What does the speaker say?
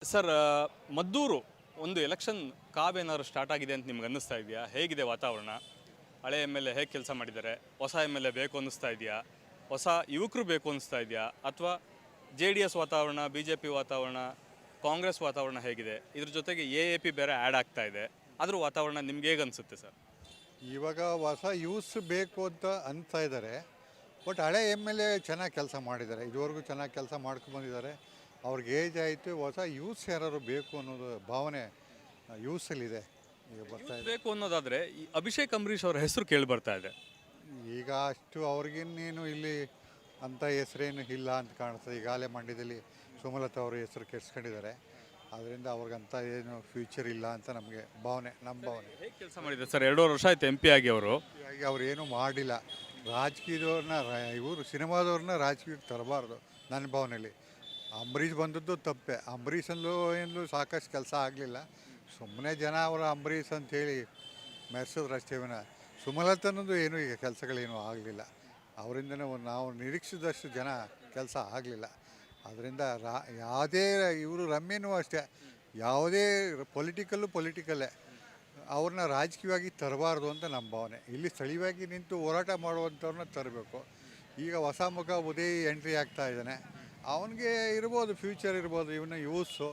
Sir Maddur ಒಂದು election ಕಾವೇನಾದ್ರು start ಆಗಿದೆ ಅಂತ ನಿಮ್ಗೆ ಅನ್ನಿಸ್ತಾ ಇದೆಯಾ? ಹೇಗಿದೆ ವಾತಾವರಣ? ಹಳೆ ಎಮ್ ಎಲ್ ಎ ಹೇಗೆ ಕೆಲಸ ಮಾಡಿದ್ದಾರೆ? ಹೊಸ ಎಮ್ ಎಲ್ ಎ ಬೇಕು ಅನ್ನಿಸ್ತಾ ಇದೆಯಾ? ಹೊಸ ಯುವಕರು ಬೇಕು ಅನ್ನಿಸ್ತಾ ಇದೆಯಾ? ಅಥವಾ JDS ವಾತಾವರಣ, BJP ವಾತಾವರಣ, ಕಾಂಗ್ರೆಸ್ ವಾತಾವರಣ ಹೇಗಿದೆ? ಇದ್ರ ಜೊತೆಗೆ AAP ಬೇರೆ ಆ್ಯಡ್ ಆಗ್ತಾ ಇದೆ. ಅದ್ರ ವಾತಾವರಣ ನಿಮ್ಗೆ ಹೇಗೆ ಅನಿಸುತ್ತೆ ಸರ್? ಇವಾಗ ಹೊಸ ಯೂಸ್ ಬೇಕು ಅಂತ ಅನ್ತಾ ಇದ್ದಾರೆ. ಬಟ್ ಹಳೆ ಎಮ್ ಎಲ್ ಎ ಚೆನ್ನಾಗಿ ಕೆಲಸ ಮಾಡಿದ್ದಾರೆ, ಇದುವರೆಗೂ ಚೆನ್ನಾಗಿ ಕೆಲಸ ಮಾಡ್ಕೊಂಡ್ಬಂದಿದ್ದಾರೆ. ಅವ್ರಿಗೆ ಏಜ್ ಆಯಿತು, ಹೊಸ ಯೂಸ್ ಯಾರು ಬೇಕು ಅನ್ನೋದು ಭಾವನೆ ಯೂಸಲ್ಲಿದೆ. ಈಗ ಬರ್ತಾ ಇದೆ. ಬೇಕು ಅನ್ನೋದಾದರೆ ಈ ಅಭಿಷೇಕ್ ಅಂಬರೀಷ್ ಅವರ ಹೆಸರು ಕೇಳಿ ಬರ್ತಾ ಇದೆ. ಈಗ ಅಷ್ಟು ಅವ್ರಿಗಿನ್ನೇನು ಇಲ್ಲಿ ಅಂಥ ಹೆಸರೇನು ಇಲ್ಲ ಅಂತ ಕಾಣಿಸ್ತದೆ. ಈಗಾಗಲೇ ಮಂಡ್ಯದಲ್ಲಿ ಸುಮಲತಾ ಅವರು ಹೆಸರು ಕೆಡಿಸ್ಕೊಂಡಿದ್ದಾರೆ. ಅದರಿಂದ ಅವ್ರಿಗಂತ ಏನು ಫ್ಯೂಚರ್ ಇಲ್ಲ ಅಂತ ನಮಗೆ ಭಾವನೆ, ನಮ್ಮ ಭಾವನೆ. ಹೇಗೆ ಕೆಲಸ ಮಾಡಿದ್ದಾರೆ ಸರ್? 2.5 ವರ್ಷ ಆಯ್ತು MP ಆಗಿ ಅವರು. ಹೀಗಾಗಿ ಅವ್ರು ಏನೂ ಮಾಡಿಲ್ಲ. ರಾಜಕೀಯದವ್ರನ್ನ ಇವರು ಸಿನಿಮಾದವ್ರನ್ನ ರಾಜಕೀಯಕ್ಕೆ ತರಬಾರ್ದು ನನ್ನ ಭಾವನೆಯಲ್ಲಿ. ಅಂಬರೀಷ್ ಬಂದದ್ದು ತಪ್ಪೆ. ಅಂಬರೀಷಲ್ಲೂ ಏನು ಸಾಕಷ್ಟು ಕೆಲಸ ಆಗಲಿಲ್ಲ. ಸುಮ್ಮನೆ ಜನ ಅವರ ಅಂಬರೀಷ್ ಅಂಥೇಳಿ ಮೆರೆಸಿದ್ರು ಅಷ್ಟೇ ವಿನ ಸುಮಲತನದ್ದು ಏನೂ ಈಗ ಕೆಲಸಗಳೇನೂ ಆಗಲಿಲ್ಲ. ಅವರಿಂದನೇ ನಾವು ನಿರೀಕ್ಷಿಸಿದಷ್ಟು ಜನ ಕೆಲಸ ಆಗಲಿಲ್ಲ. ಅದರಿಂದ ಯಾವುದೇ ಇವರು ರಮ್ಯನೂ ಅಷ್ಟೇ, ಯಾವುದೇ ಪೊಲಿಟಿಕಲ್ಲೇ ಅವ್ರನ್ನ ರಾಜಕೀಯವಾಗಿ ತರಬಾರ್ದು ಅಂತ ನಮ್ಮ ಭಾವನೆ. ಇಲ್ಲಿ ಸ್ಥಳೀಯವಾಗಿ ನಿಂತು ಹೋರಾಟ ಮಾಡುವಂಥವ್ರನ್ನ ತರಬೇಕು. ಈಗ ಹೊಸ ಮುಖ ಉದಯ್ ಎಂಟ್ರಿ ಆಗ್ತಾ ಇದ್ದಾನೆ, ಅವನಿಗೆ ಇರ್ಬೋದು ಫ್ಯೂಚರ್ ಇರ್ಬೋದು, ಇವನ್ನ ಯೂಸು